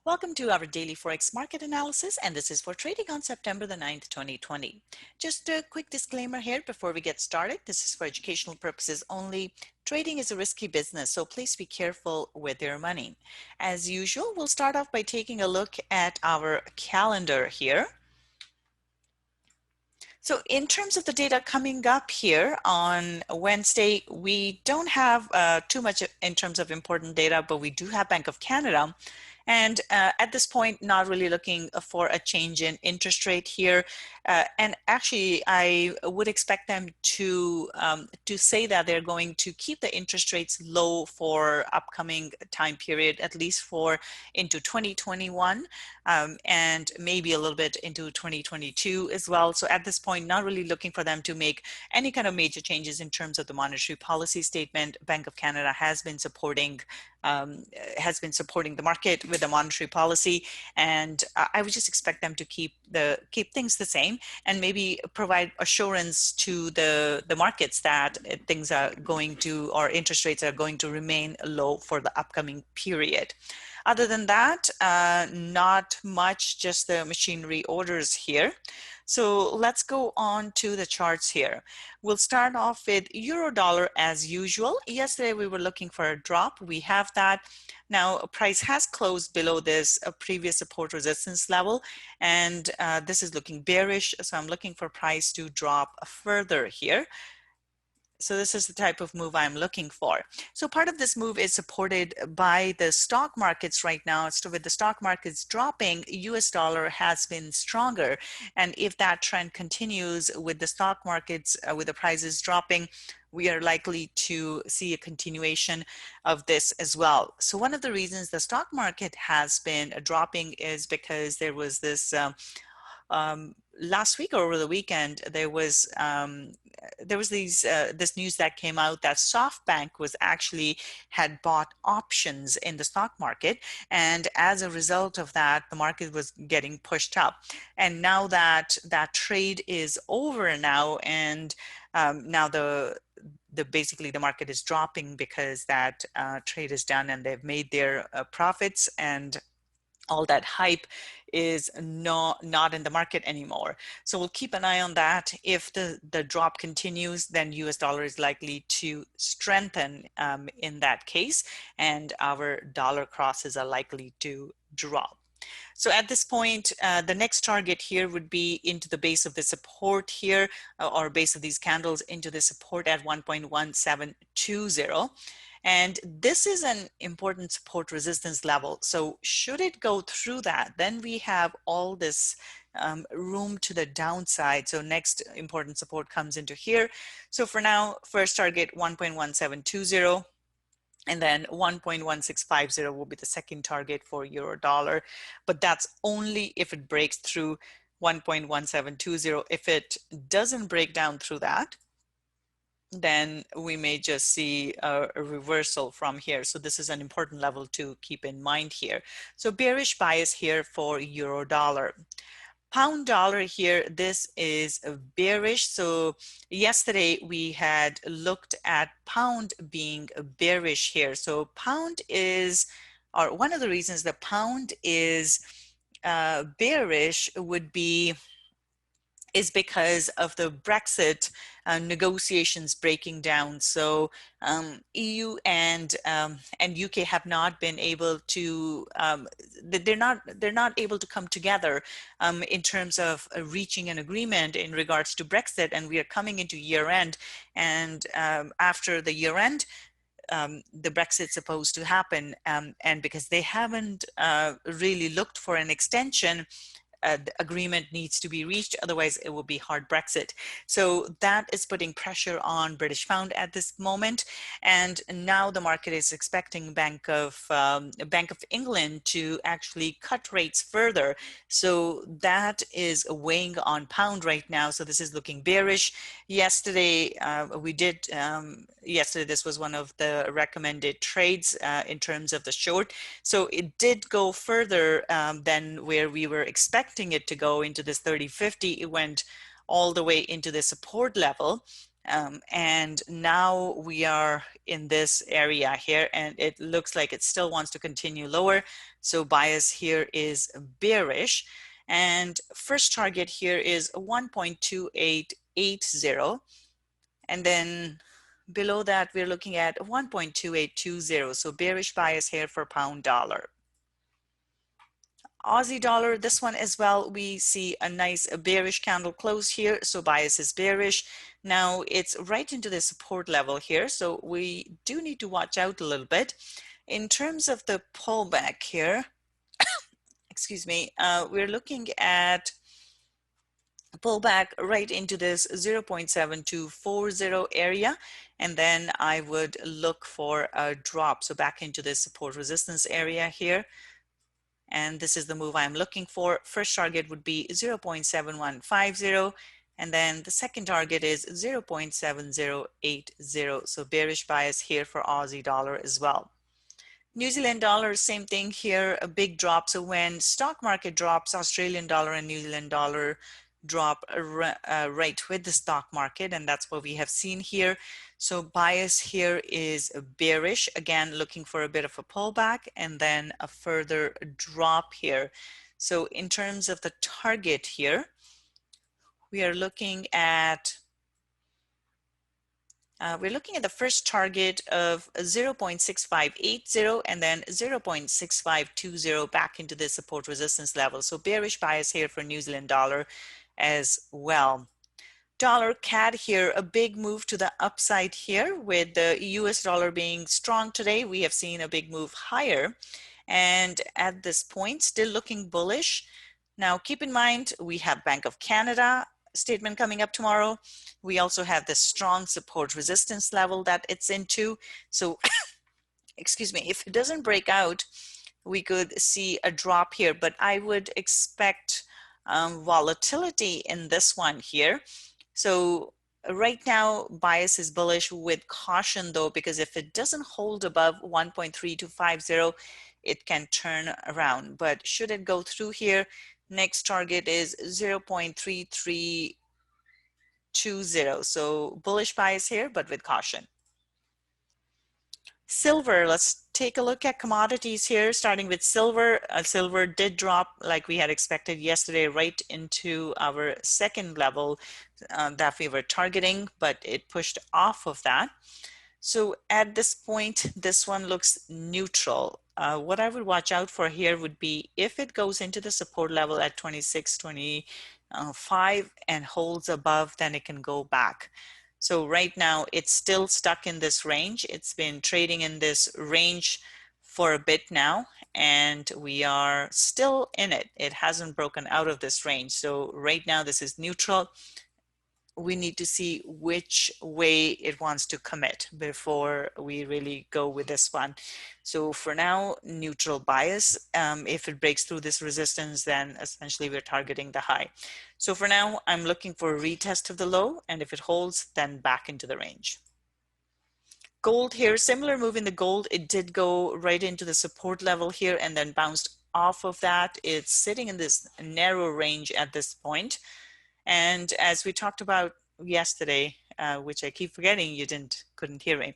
Welcome to our daily Forex market analysis, and this is for trading on September the 9th, 2020. Just a quick disclaimer here before we get started. This is for educational purposes only. Trading is a risky business, so please be careful with your money. As usual, we'll start off by taking a look at our calendar here. So in terms of the data coming up here on Wednesday, we don't have too much in terms of important data, but we do have Bank of Canada. And at this point, not really looking for a change in interest rate here. And actually, I would expect them to say that they're going to keep the interest rates low for upcoming time period, at least for into 2021, and maybe a little bit into 2022 as well. So at this point, not really looking for them to make any kind of major changes in terms of the monetary policy statement. Bank of Canada has been supporting the market with the monetary policy, and I would just expect them to keep things the same and maybe provide assurance to the markets that things are going to, or interest rates are going to remain low for the upcoming period. Other than that, not much, just the machinery orders here. So let's go on to the charts here. We'll start off with euro dollar as usual. Yesterday we were looking for a drop. We have that. Now price has closed below this previous support resistance level, and this is looking bearish. So I'm looking for price to drop further here. So this is the type of move I'm looking for. So part of this move is supported by the stock markets right now. So with the stock markets dropping, US dollar has been stronger. And if that trend continues with the stock markets, with the prices dropping, we are likely to see a continuation of this as well. So one of the reasons the stock market has been dropping is because there was this last week or over the weekend, there was this news that came out that SoftBank had bought options in the stock market, and as a result of that, the market was getting pushed up. And now that that trade is over now, and now basically the market is dropping because that trade is done and they've made their profits, and all that hype is not in the market anymore. So we'll keep an eye on that. If the drop continues, then US dollar is likely to strengthen in that case, and our dollar crosses are likely to drop. So at this point, the next target here would be into the base of the support here, or base of these candles into the support at 1.1720. And this is an important support resistance level. So should it go through that, then we have all this room to the downside. So next important support comes into here. So for now, first target 1.1720. And then 1.1650 will be the second target for euro dollar. But that's only if it breaks through 1.1720. If it doesn't break down through that, then we may just see a reversal from here. So this is an important level to keep in mind here. So bearish bias here for euro dollar. Pound dollar here, this is bearish. So yesterday we had looked at pound being bearish here. So pound is, or one of the reasons the pound is bearish is because of the Brexit negotiations breaking down. So EU and UK have not been able to, they're not able to come together in terms of reaching an agreement in regards to Brexit, and we are coming into year end, and after the year end, the Brexit's supposed to happen, and because they haven't really looked for an extension, the agreement needs to be reached, otherwise it will be hard Brexit. So that is putting pressure on British pound at this moment, and now the market is expecting Bank of England to actually cut rates further. So that is weighing on pound right now. So this is looking bearish. Yesterday yesterday this was one of the recommended trades in terms of the short. So it did go further than where we were expecting it to go into this 30-50. It went all the way into the support level, And now we are in this area here, and it looks like it still wants to continue lower. So bias here is bearish. And first target here is 1.2880. And then below that, we're looking at 1.2820. So bearish bias here for pound dollar. Aussie dollar, this one as well, we see a nice bearish candle close here, so bias is bearish. Now it's right into the support level here, so we do need to watch out a little bit. In terms of the pullback here, excuse me, we're looking at pullback right into this 0.7240 area, and then I would look for a drop, so back into this support resistance area here. And this is the move I'm looking for. First target would be 0.7150. And then the second target is 0.7080. So bearish bias here for Aussie dollar as well. New Zealand dollar, same thing here, a big drop. So when stock market drops, Australian dollar and New Zealand dollar drop right with the stock market, and that's what we have seen here. So bias here is bearish, again looking for a bit of a pullback and then a further drop here. So in terms of the target here, we are looking at the first target of 0.6580 and then 0.6520 back into the support resistance level. So bearish bias here for New Zealand dollar as well. Dollar CAD here, a big move to the upside here with the US dollar being strong today. We have seen a big move higher, and at this point still looking bullish. Now keep in mind we have Bank of Canada statement coming up tomorrow. We also have this strong support resistance level that it's into. So excuse me, if it doesn't break out, we could see a drop here, but I would expect volatility in this one here. So right now bias is bullish with caution though, because if it doesn't hold above 1.3250, it can turn around. But should it go through here, next target is 0.3320. So bullish bias here, but with caution. Silver, let's take a look at commodities here, starting with silver. Silver did drop like we had expected yesterday right into our second level that we were targeting, but it pushed off of that. So at this point, this one looks neutral. What I would watch out for here would be if it goes into the support level at 26.25 and holds above, then it can go back. So right now it's still stuck in this range. It's been trading in this range for a bit now, and we are still in it. It hasn't broken out of this range. So right now this is neutral. We need to see which way it wants to commit before we really go with this one. So for now, neutral bias. If it breaks through this resistance, then essentially we're targeting the high. So for now, I'm looking for a retest of the low, and if it holds, then back into the range. Gold here, similar move in the gold. It did go right into the support level here and then bounced off of that. It's sitting in this narrow range at this point. And as we talked about yesterday, which I keep forgetting, you couldn't hear me.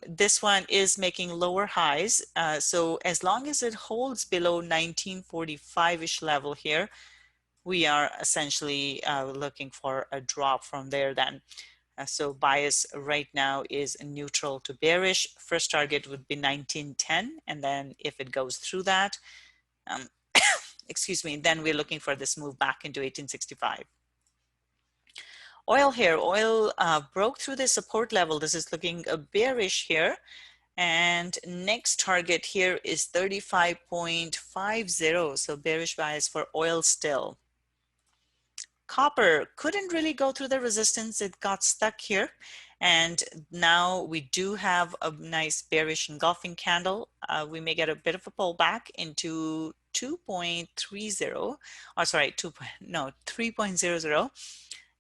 This one is making lower highs. So as long as it holds below 1945-ish level here, we are essentially looking for a drop from there then. So bias right now is neutral to bearish. First target would be 1910, and then if it goes through that, excuse me, then we're looking for this move back into 1865. Oil here, oil broke through the support level. This is looking bearish here. And next target here is 35.50. So bearish bias for oil still. Copper couldn't really go through the resistance. It got stuck here. And now we do have a nice bearish engulfing candle. We may get a bit of a pullback into 2.30, or sorry, 3.00.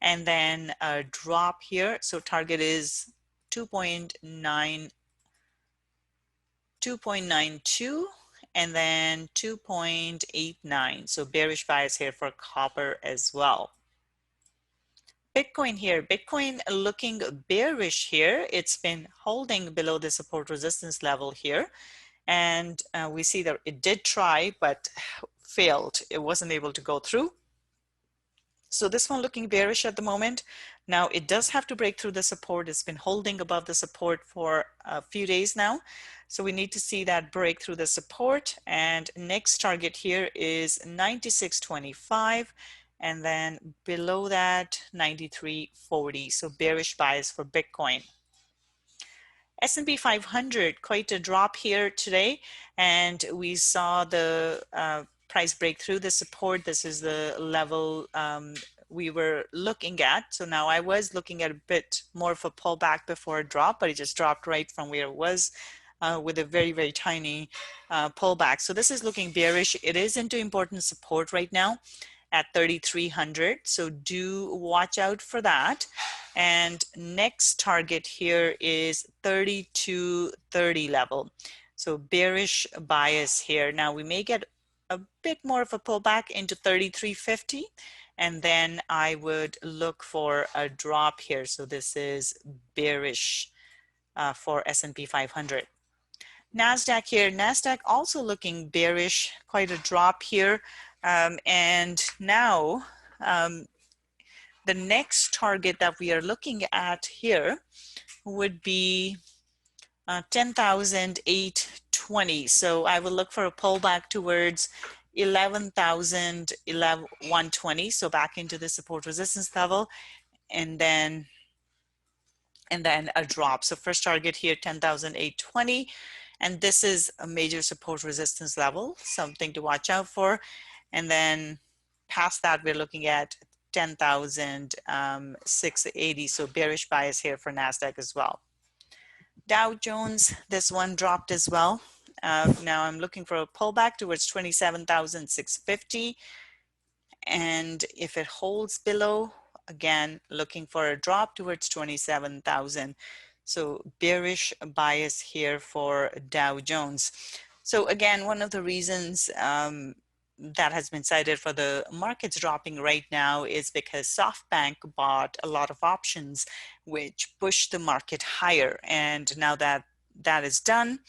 And then a drop here. So target is 2.92 and then 2.89. So bearish bias here for copper as well. Bitcoin here, Bitcoin looking bearish here. It's been holding below the support resistance level here. And we see that it did try, but failed. It wasn't able to go through. So this one looking bearish at the moment. Now it does have to break through the support. It's been holding above the support for a few days now. So we need to see that break through the support. And next target here is 96.25. And then below that, 93.40. So bearish bias for Bitcoin. S&P 500, quite a drop here today. And we saw the price break through the support. This is the level we were looking at. So now I was looking at a bit more of a pullback before a drop, but it just dropped right from where it was with a very, very tiny pullback. So this is looking bearish. It is into important support right now at 3,300. So do watch out for that. And next target here is 3230 level. So bearish bias here. Now we may get a bit more of a pullback into 3350. And then I would look for a drop here. So this is bearish for S&P 500. NASDAQ here, NASDAQ also looking bearish, quite a drop here. And now the next target that we are looking at here would be 10,820. So I will look for a pullback towards 11,120. So back into the support resistance level, and then a drop. So first target here, 10,820. And this is a major support resistance level, something to watch out for. And then past that, we're looking at 10,680. So bearish bias here for NASDAQ as well. Dow Jones, this one dropped as well. Now I'm looking for a pullback towards 27,650. And if it holds below, again, looking for a drop towards 27,000. So bearish bias here for Dow Jones. So again, one of the reasons that has been cited for the markets dropping right now is because SoftBank bought a lot of options, which pushed the market higher. And now that that is done,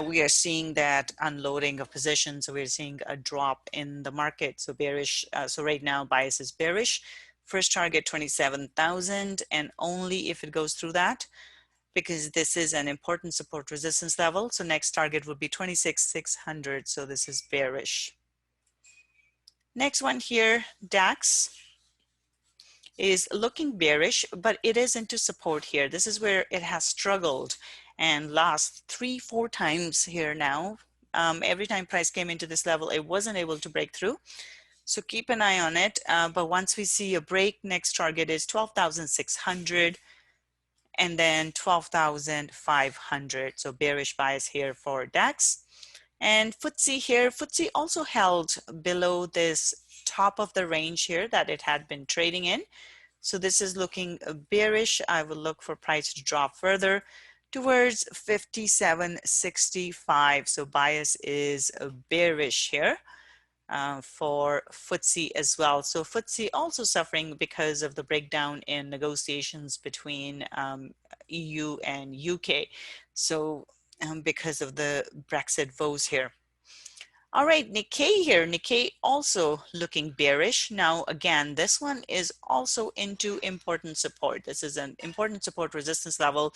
we are seeing that unloading of positions. So we're seeing a drop in the market. So bearish. So right now bias is bearish. First target 27,000, and only if it goes through that, because this is an important support resistance level. So next target would be 26,600. So this is bearish. Next one here, DAX is looking bearish, but it is into support here. This is where it has struggled and lost 3-4 times here now. Every time price came into this level, it wasn't able to break through. So keep an eye on it. But once we see a break, next target is 12,600 and then 12,500. So bearish bias here for DAX. And FTSE here, FTSE also held below this top of the range here that it had been trading in. So this is looking bearish. I will look for price to drop further towards 57.65. So bias is bearish here for FTSE as well. So FTSE also suffering because of the breakdown in negotiations between EU and UK. So because of the Brexit votes here. All right, Nikkei here. Nikkei also looking bearish. Now, again, this one is also into important support. This is an important support resistance level.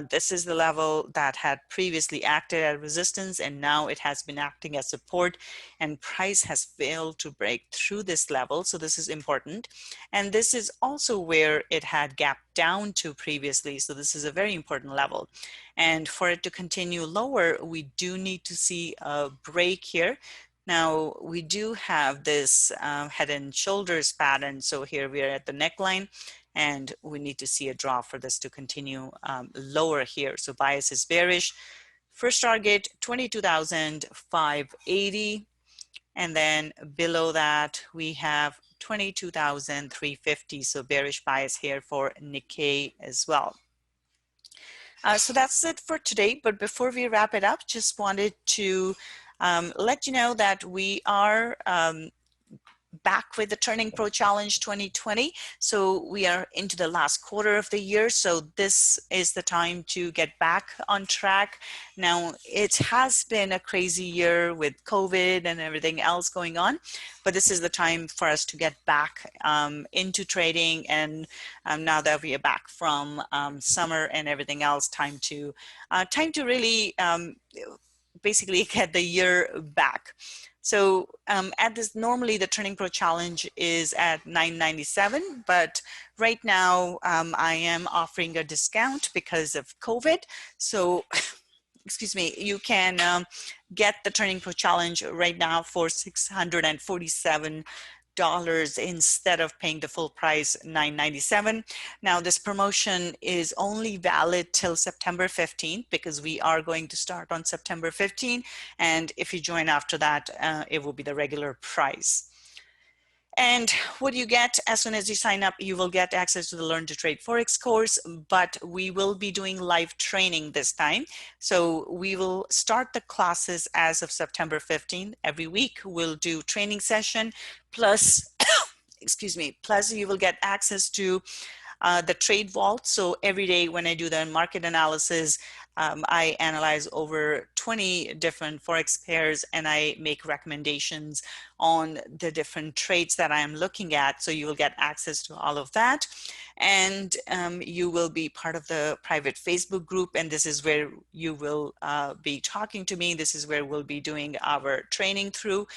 This is the level that had previously acted as resistance, and now it has been acting as support, and price has failed to break through this level. So this is important. And this is also where it had gapped down to previously. So this is a very important level. And for it to continue lower, we do need to see a break here. Now, we do have this head and shoulders pattern. So here we are at the neckline, and we need to see a drop for this to continue lower here. So bias is bearish. First target, 22,580. And then below that, we have 22,350. So bearish bias here for Nikkei as well. So that's it for today. But before we wrap it up, just wanted to let you know that we are back with the Turning Pro Challenge 2020. So we are into the last quarter of the year. So this is the time to get back on track. Now, it has been a crazy year with COVID and everything else going on, but this is the time for us to get back into trading. And now that we are back from summer and everything else, time to really basically get the year back. So at this, normally the Turning Pro Challenge is at $9.97, but right now I am offering a discount because of COVID. So excuse me, you can get the Turning Pro Challenge right now for $647 instead of paying the full price $9.97. Now this promotion is only valid till September 15th because we are going to start on September 15th, and if you join after that it will be the regular price. And what you get as soon as you sign up, you will get access to the Learn to Trade Forex course, but we will be doing live training this time. So we will start the classes as of September 15th. Every week we'll do training session, plus, excuse me, plus you will get access to the Trade Vault. So every day when I do the market analysis, I analyze over 20 different Forex pairs and I make recommendations on the different trades that I am looking at. So you will get access to all of that. And you will be part of the private Facebook group. And this is where you will be talking to me. This is where we'll be doing our training through.